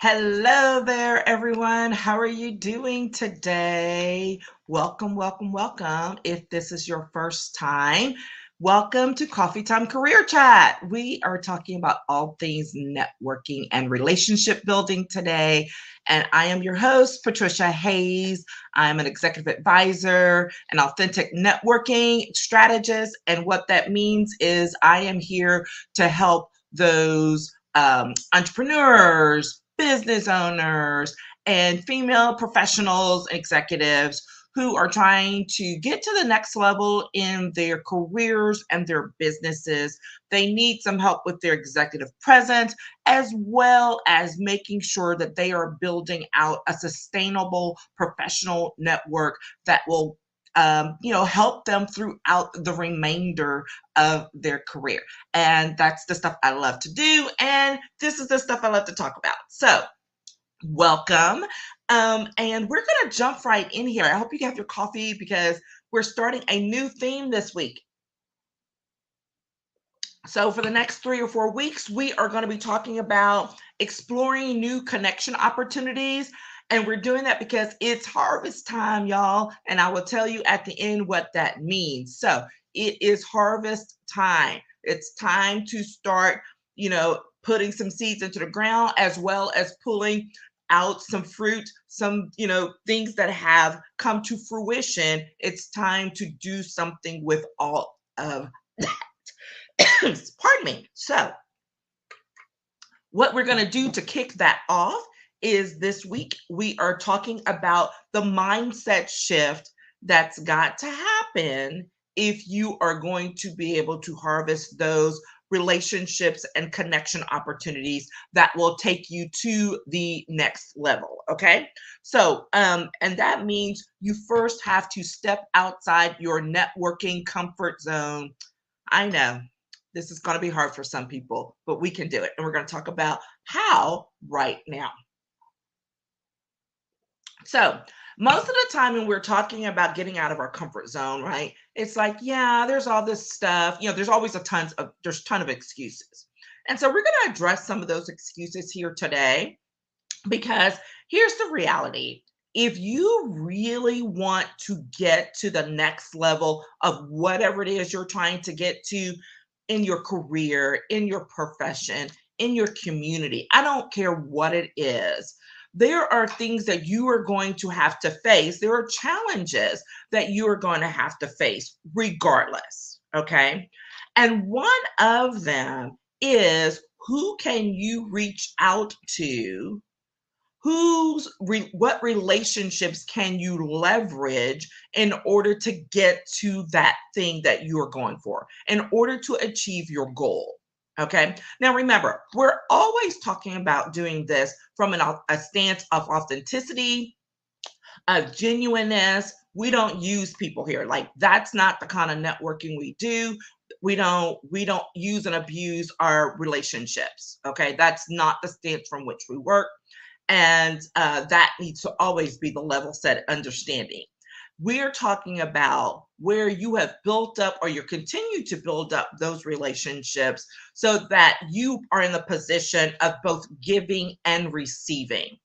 Hello there, everyone. How are you doing today? Welcome, welcome, welcome. If this is your first time, welcome to Coffee Time Career Chat. We are talking about all things networking and relationship building today. And I am your host, Patricia Hayes. I'm an executive advisor, an authentic networking strategist. And what that means is I am here to help those entrepreneurs, business owners, and female professionals, executives who are trying to get to the next level in their careers and their businesses. They need some help with their executive presence, as well as making sure that they are building out a sustainable professional network that will help them throughout the remainder of their career. And that's the stuff I love to do. And this is the stuff I love to talk about. So, welcome. And we're going to jump right in here. I hope you have your coffee because we're starting a new theme this week. So, for the next 3 or 4 weeks, we are going to be talking about exploring new connection opportunities. And we're doing that because it's harvest time, y'all. And I will tell you at the end what that means. So, it is harvest time. It's time to start, putting some seeds into the ground as well as pulling out some fruit, some, things that have come to fruition. It's time to do something with all of pardon me. So, what we're going to do to kick that off is this week we are talking about the mindset shift that's got to happen if you are going to be able to harvest those relationships and connection opportunities that will take you to the next level. Okay. So, and that means you first have to step outside your networking comfort zone. I know this is going to be hard for some people, but we can do it. And we're going to talk about how right now. So, most of the time when we're talking about getting out of our comfort zone, right? It's like, yeah, there's all this stuff. There's always there's a ton of excuses. And so we're going to address some of those excuses here today because here's the reality. If you really want to get to the next level of whatever it is you're trying to get to in your career, in your profession, in your community, I don't care what it is, there are things that you are going to have to face. There are challenges that you are going to have to face regardless. Okay. And one of them is, who can you reach out to? What relationships can you leverage in order to get to that thing that you are going for, in order to achieve your goal? Okay. Now remember, we're always talking about doing this from a stance of authenticity, of genuineness. We don't use people here. Like, that's not the kind of networking we do. We don't use and abuse our relationships. Okay. That's not the stance from which we work. And that needs to always be the level set understanding. We're talking about where you have built up or you continue to build up those relationships so that you are in the position of both giving and receiving.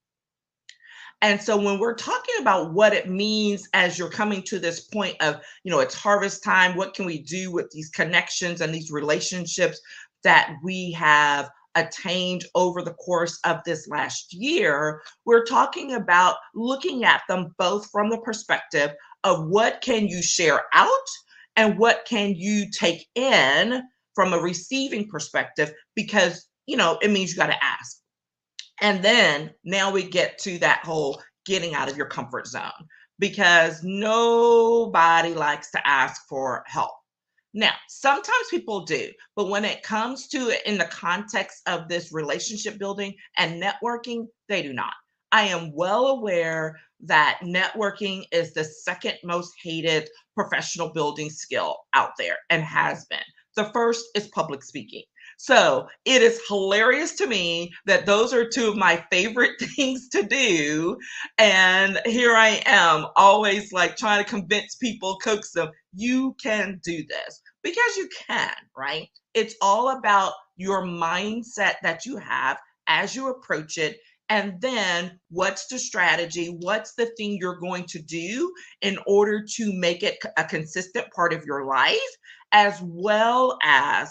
And so when we're talking about what it means as you're coming to this point of, it's harvest time, what can we do with these connections and these relationships that we have attained over the course of this last year, we're talking about looking at them both from the perspective of what can you share out and what can you take in from a receiving perspective, because, it means you got to ask. And then now we get to that whole getting out of your comfort zone, because nobody likes to ask for help. Now, sometimes people do, but when it comes to it in the context of this relationship building and networking, they do not. I am well aware that networking is the second most hated professional building skill out there and has been. The first is public speaking. So it is hilarious to me that those are two of my favorite things to do. And here I am, always like trying to convince people, coax them, you can do this, because you can, right? It's all about your mindset that you have as you approach it And then what's the strategy? What's the thing you're going to do in order to make it a consistent part of your life, as well as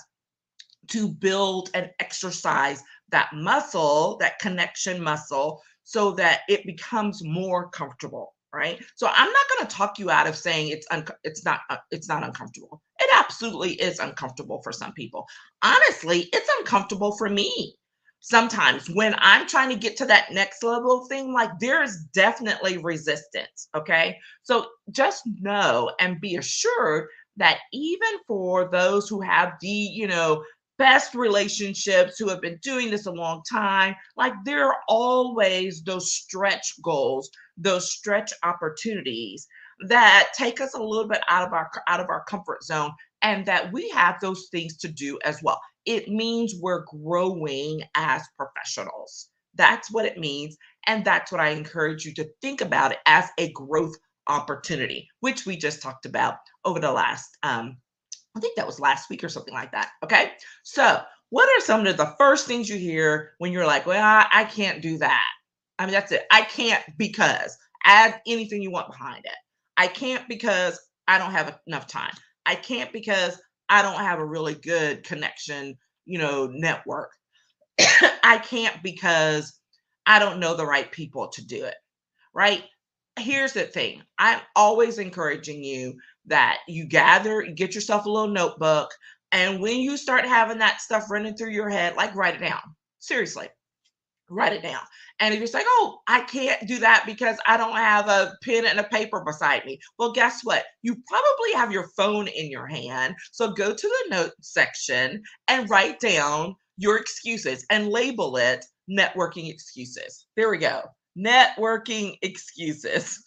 to build and exercise that muscle, that connection muscle, so that it becomes more comfortable, right? So I'm not going to talk you out of saying it's not uncomfortable. It absolutely is uncomfortable for some people. Honestly, it's uncomfortable for me. Sometimes when I'm trying to get to that next level thing, like there is definitely resistance, okay? So just know and be assured that even for those who have the, best relationships, who have been doing this a long time, like there are always those stretch goals, those stretch opportunities that take us a little bit out of our comfort zone, and that we have those things to do as well. It means we're growing as professionals. That's what it means, and that's what I encourage you to think about it as a growth opportunity, which we just talked about over the last I think that was last week or something like that. Okay. So, what are some of the first things you hear when you're like, well, I can't do that? I mean, that's it. I can't because add anything you want behind it. I can't because I don't have enough time. I can't because I don't have a really good connection, network. I can't because I don't know the right people to do it, right? Here's the thing. I'm always encouraging you that you get yourself a little notebook, and when you start having that stuff running through your head, like write it down. Seriously, write it down. And if you're saying, oh, I can't do that because I don't have a pen and a paper beside me. Well, guess what? You probably have your phone in your hand. So go to the note section and write down your excuses and label it networking excuses. There we go. Networking excuses.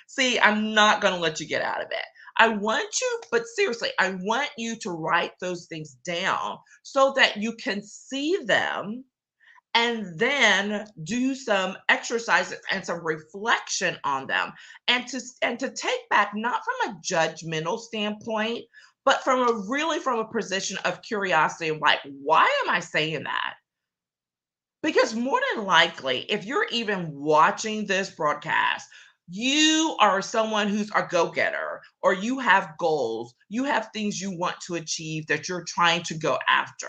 See, I'm not going to let you get out of it. I want you, but seriously, I want you to write those things down so that you can see them, and then do some exercises and some reflection on them, and to take back, not from a judgmental standpoint, but from a position of curiosity, and like, why am I saying that? Because more than likely, if you're even watching this broadcast, you are someone who's a go-getter, or you have goals, you have things you want to achieve that you're trying to go after.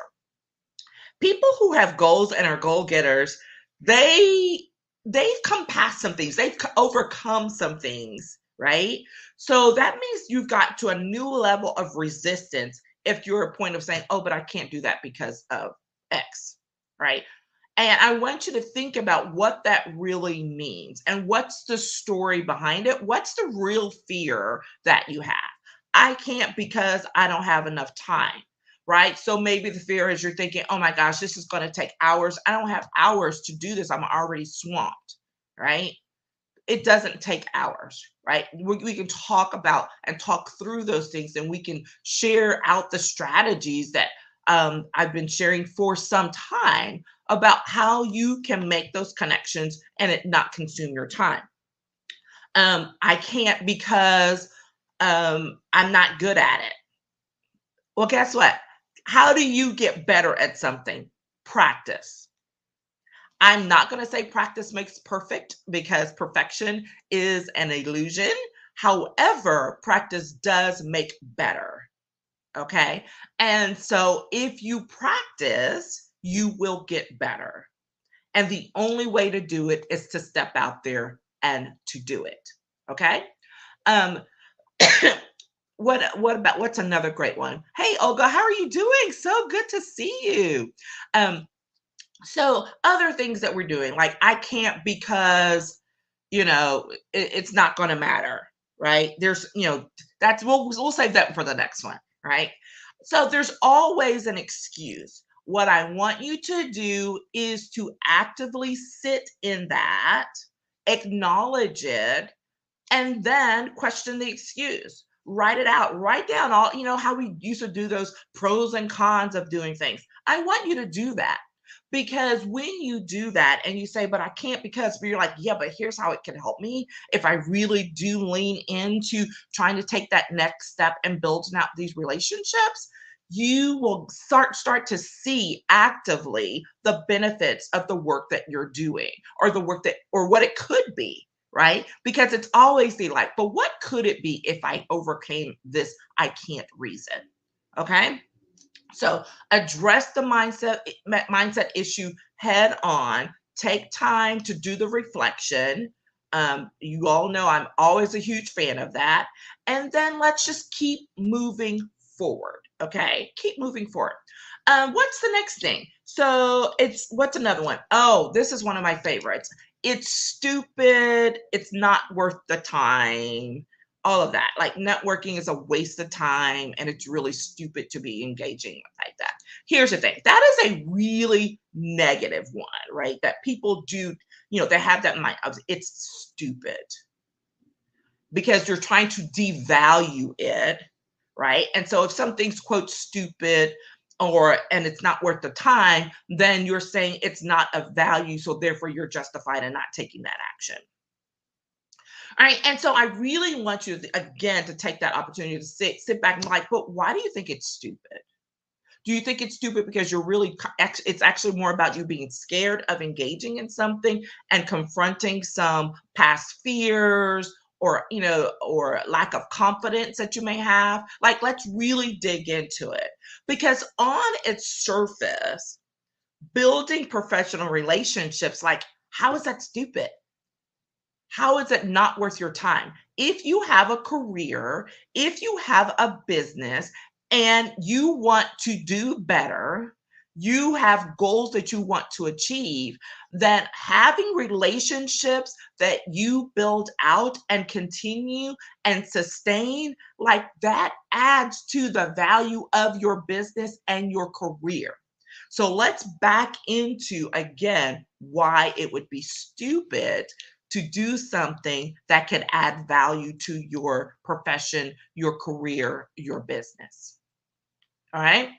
People who have goals and are goal-getters, they they've come past some things, they've overcome some things, right? So that means you've got to a new level of resistance if you're at a point of saying, oh, but I can't do that because of X, right? And I want you to think about what that really means and what's the story behind it. What's the real fear that you have? I can't because I don't have enough time, right? So maybe the fear is you're thinking, oh my gosh, this is going to take hours. I don't have hours to do this. I'm already swamped, right? It doesn't take hours, right? We can talk about and talk through those things, and we can share out the strategies that I've been sharing for some time about how you can make those connections and it not consume your time. I can't because I'm not good at it. Well, guess what? How do you get better at something? Practice. I'm not going to say practice makes perfect, because perfection is an illusion. However, practice does make better. Okay. And so if you practice, you will get better. And the only way to do it is to step out there and to do it. Okay. Um, what's another great one? Hey Olga, how are you doing? So good to see you. Um, so other things that we're doing, like I can't because it's not going to matter, right? There's that's we'll save that for the next one, right? So there's always an excuse. What I want you to do is to actively sit in that, acknowledge it, and then question the excuse. Write it out. Write down all, how we used to do those pros and cons of doing things. I want you to do that, because when you do that and you say, but I can't because, but you're like, yeah, but here's how it can help me if I really do lean into trying to take that next step and building out these relationships. you will start to see actively the benefits of the work that you're doing, or the work that, or what it could be, right? Because it's always the like, but what could it be if I overcame this I can't reason? Okay? So address the mindset issue head on. Take time to do the reflection. You all know I'm always a huge fan of that. And then let's just keep moving forward. Okay, keep moving forward. What's the next thing? So it's what's another one? Oh, this is one of my favorites. It's stupid. It's not worth the time, all of that. Like networking is a waste of time and it's really stupid to be engaging like that. Here's the thing, that is a really negative one, right? That people do, they have that in mind of it's stupid because you're trying to devalue it, right? And so if something's quote stupid and it's not worth the time, then you're saying it's not of value. So therefore you're justified in not taking that action. All right. And so I really want you to, again, to take that opportunity to sit back and be like, but why do you think it's stupid? Do you think it's stupid because you're really, it's actually more about you being scared of engaging in something and confronting some past fears, or lack of confidence that you may have? Like, let's really dig into it, because on its surface, building professional relationships, like, how is that stupid? How is it not worth your time? If you have a career, if you have a business and you want to do better, you have goals that you want to achieve, then having relationships that you build out and continue and sustain, like that adds to the value of your business and your career. So let's back into again why it would be stupid to do something that could add value to your profession, your career, your business. All right.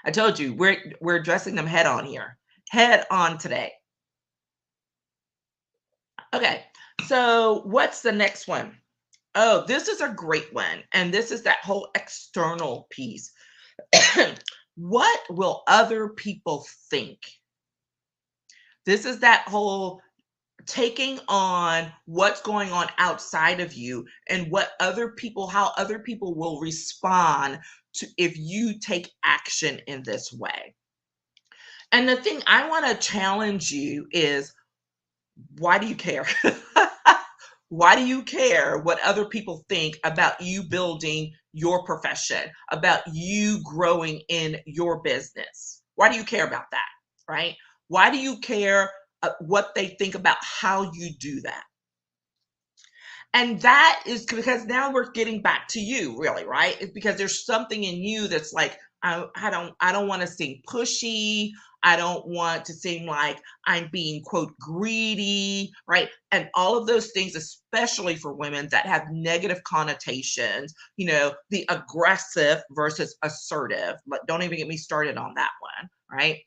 I told you we're addressing them head on here, head on today. Okay. So what's the next one? Oh, this is a great one. And this is that whole external piece. What will other people think? This is that whole taking on what's going on outside of you and how other people will respond to if you take action in this way. And the thing I want to challenge you is, why do you care? Why do you care what other people think about you building your profession, about you growing in your business? Why do you care about that? Right? Why do you care what they think about how you do that? And that is because now we're getting back to you, really, right? It's because there's something in you that's like, I don't want to seem pushy. I don't want to seem like I'm being quote greedy, right? And all of those things, especially for women that have negative connotations, the aggressive versus assertive. But don't even get me started on that one, right?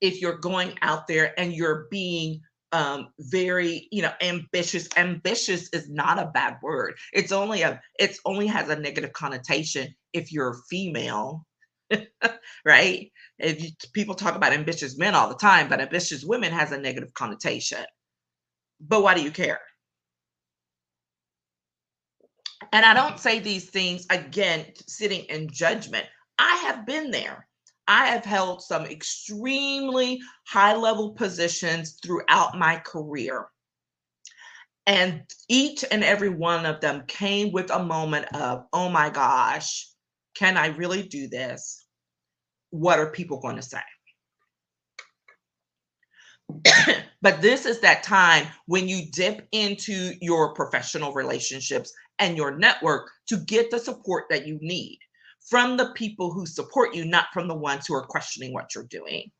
If you're going out there and you're being very ambitious is not a bad word. It's only has a negative connotation if you're female. Right? People talk about ambitious men all the time, but ambitious women has a negative connotation. But why do you care? And I don't say these things again sitting in judgment. I have been there. I have held some extremely high level positions throughout my career. And each and every one of them came with a moment of, oh my gosh, can I really do this? What are people going to say? But this is that time when you dip into your professional relationships and your network to get the support that you need from the people who support you, not from the ones who are questioning what you're doing.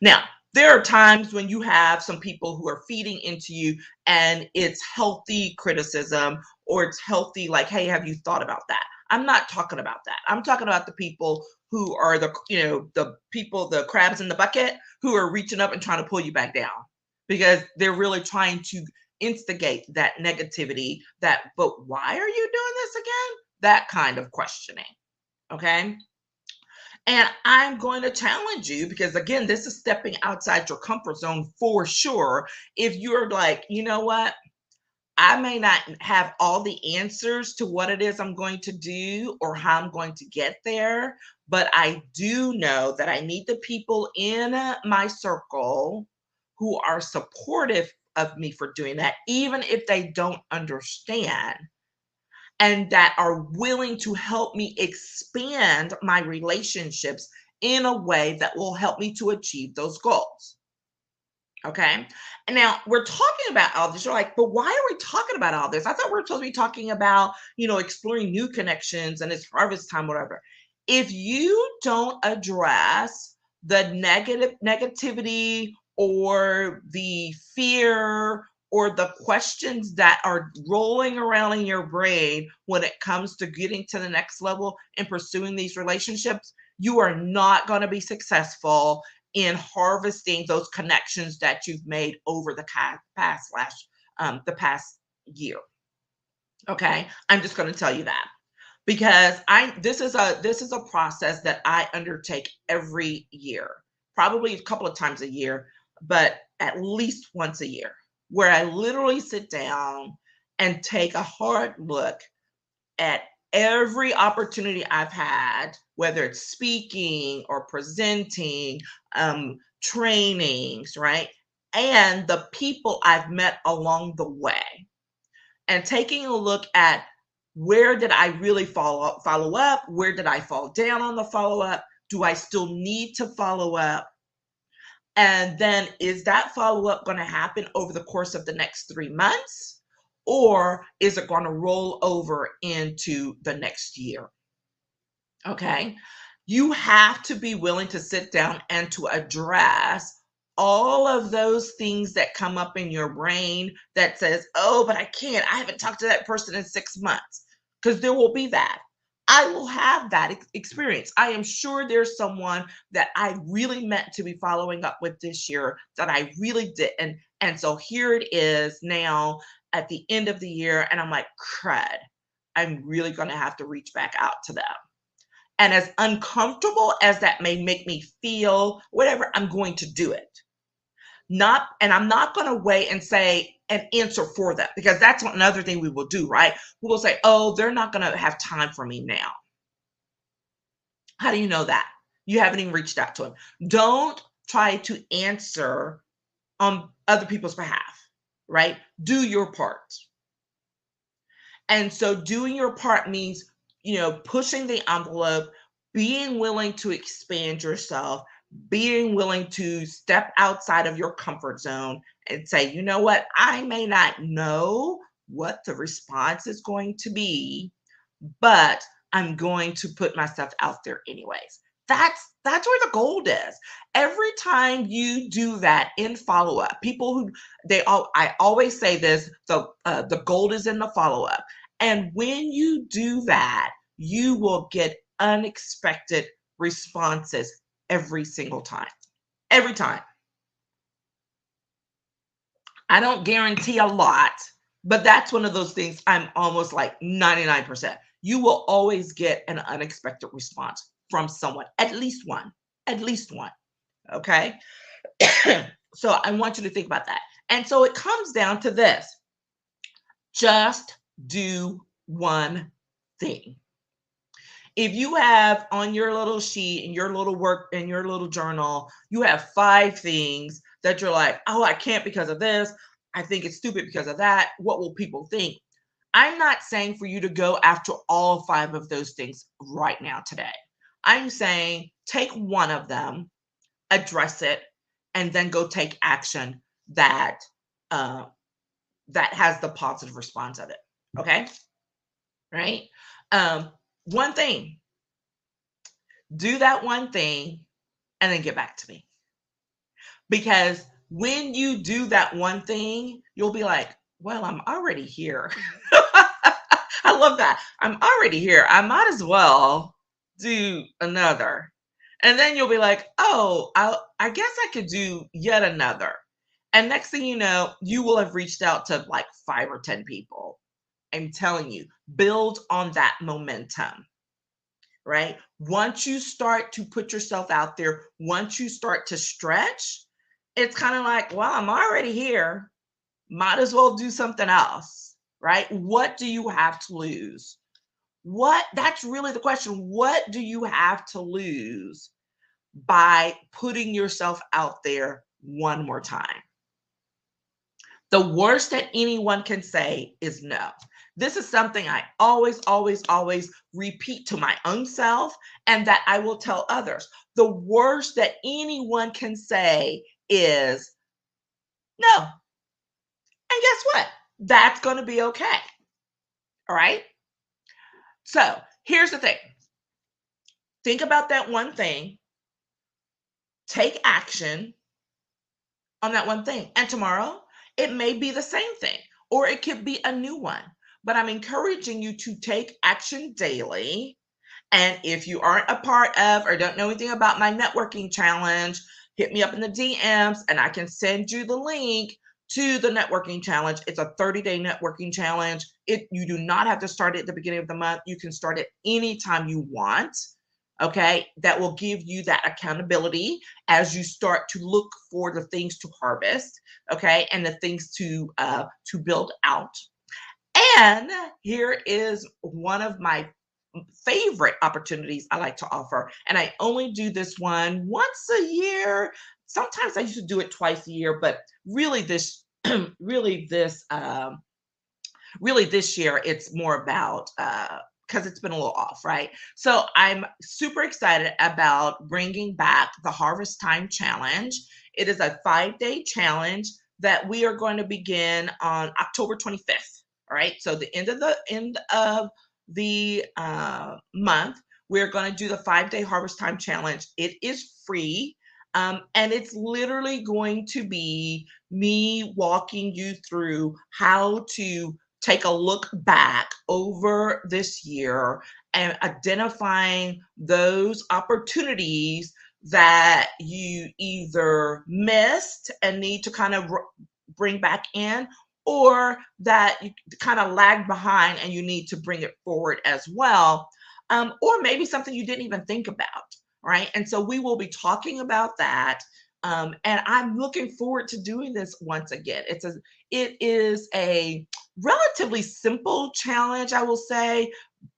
Now, there are times when you have some people who are feeding into you and it's healthy criticism, or it's healthy, like, hey, have you thought about that? I'm not talking about that. I'm talking about the people who are the crabs in the bucket who are reaching up and trying to pull you back down because they're really trying to instigate that negativity, but why are you doing this again? That kind of questioning. Okay. And I'm going to challenge you because, again, this is stepping outside your comfort zone for sure. If you're like, you know what? I may not have all the answers to what it is I'm going to do or how I'm going to get there, but I do know that I need the people in my circle who are supportive of me for doing that, even if they don't understand, and that are willing to help me expand my relationships in a way that will help me to achieve those goals. Okay. And now we're talking about all this. You're like, but why are we talking about all this? I thought we were supposed to be talking about, exploring new connections and it's harvest time, whatever. If you don't address the negativity or the fear or the questions that are rolling around in your brain when it comes to getting to the next level and pursuing these relationships, you are not going to be successful in harvesting those connections that you've made over the the past year. Okay, I'm just going to tell you that because I this is a process that I undertake every year, probably a couple of times a year, but at least once a year, where I literally sit down and take a hard look at every opportunity I've had, whether it's speaking or presenting, trainings, right? And the people I've met along the way, and taking a look at where did I really follow up? Where did I fall down on the follow up? Do I still need to follow up? And then is that follow up going to happen over the course of the next 3 months? Or is it going to roll over into the next year? Okay. You have to be willing to sit down and to address all of those things that come up in your brain that says, oh, but I can't. I haven't talked to that person in 6 months, because there will be that. I will have that experience. I am sure there's someone that I really meant to be following up with this year that I really didn't. And so here it is now at the end of the year. And I'm like, crud, I'm really going to have to reach back out to them. And as uncomfortable as that may make me feel, whatever, I'm going to do it. And I'm not going to wait and say an answer for them, because that's another thing we will do, right? We will say, oh, they're not going to have time for me now. How do you know that? You haven't even reached out to them. Don't try to answer on other people's behalf, right? Do your part. And so doing your part means, pushing the envelope, being willing to expand yourself, being willing to step outside of your comfort zone and say, you know what, I may not know what the response is going to be, but I'm going to put myself out there anyways. That's where the gold is. Every time you do that in follow up, people who I always say this: the gold is in the follow up. And when you do that, you will get unexpected responses every single time. Every time. I don't guarantee a lot, but that's one of those things I'm almost like 99%. You will always get an unexpected response from someone, at least one, at least one. Okay. So I want you to think about that. And so it comes down to this: just do one thing. If you have on your little sheet and your little work in your little journal, you have 5 things that you're like, oh, I can't because of this. I think it's stupid because of that. What will people think? I'm not saying for you to go after all 5 of those things right now today. I'm saying take one of them, address it, and then go take action that uh, that has the positive response of it. Okay, right? One thing. Do that one thing and then get back to me. Because when you do that one thing, you'll be like, well, I'm already here. I love that. I'm already here. I might as well do another. And then you'll be like, oh, I guess I could do yet another. And next thing you know, you will have reached out to like 5 or 10 people. I'm telling you, build on that momentum. right? Once you start to put yourself out there, once you start to stretch, it's kind of like, well, I'm already here. Might as well do something else, right? What do you have to lose? What That's really the question. What do you have to lose by putting yourself out there one more time? The worst that anyone can say is no. This is something I always, always, always repeat to my own self and that I will tell others. The worst that anyone can say is no. And guess what? That's going to be okay. All right. So here's the thing, think about that one thing, take action on that one thing. And tomorrow, it may be the same thing or it could be a new one. But I'm encouraging you to take action daily. And if you aren't a part of or don't know anything about my networking challenge, hit me up in the DMs and I can send you the link to the networking challenge. It's a 30-day networking challenge. You do not have to start it at the beginning of the month. You can start it anytime you want. Okay, that will give you that accountability as you start to look for the things to harvest, okay, and the things to build out. And here is one of my favorite opportunities I like to offer. And I only do this one once a year. Sometimes I used to do it twice a year, but really this really this really this year it's more about because it's been a little off, right? So I'm super excited about bringing back the Harvest Time Challenge. It is a 5-day challenge that we are going to begin on October 25th. All right. So the end of the month, we're going to do the 5-day Harvest Time Challenge. It is free. And it's literally going to be me walking you through how to take a look back over this year and identifying those opportunities that you either missed and need to kind of bring back in, or that you kind of lagged behind and you need to bring it forward as well. Or maybe something you didn't even think about, right? And so we will be talking about that. And I'm looking forward to doing this once again. It is a relatively simple challenge, I will say,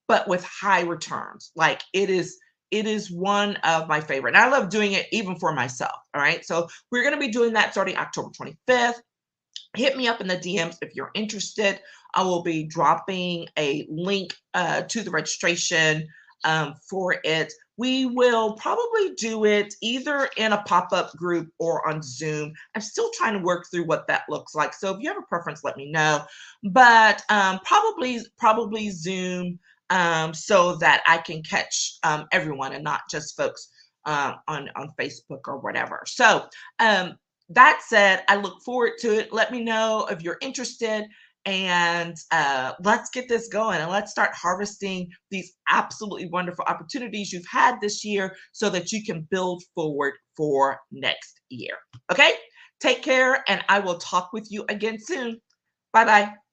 but with high returns. Like it is one of my favorite. And I love doing it even for myself. All right. So we're going to be doing that starting October 25th. Hit me up in the DMs if you're interested. I will be dropping a link to the registration for it. We will probably do it either in a pop-up group or on Zoom. I'm still trying to work through what that looks like. So if you have a preference, let me know. But probably Zoom, so that I can catch everyone and not just folks on Facebook or whatever. So that said, I look forward to it. Let me know if you're interested, and let's get this going and let's start harvesting these absolutely wonderful opportunities you've had this year so that you can build forward for next year. Okay, take care, and I will talk with you again soon. Bye bye.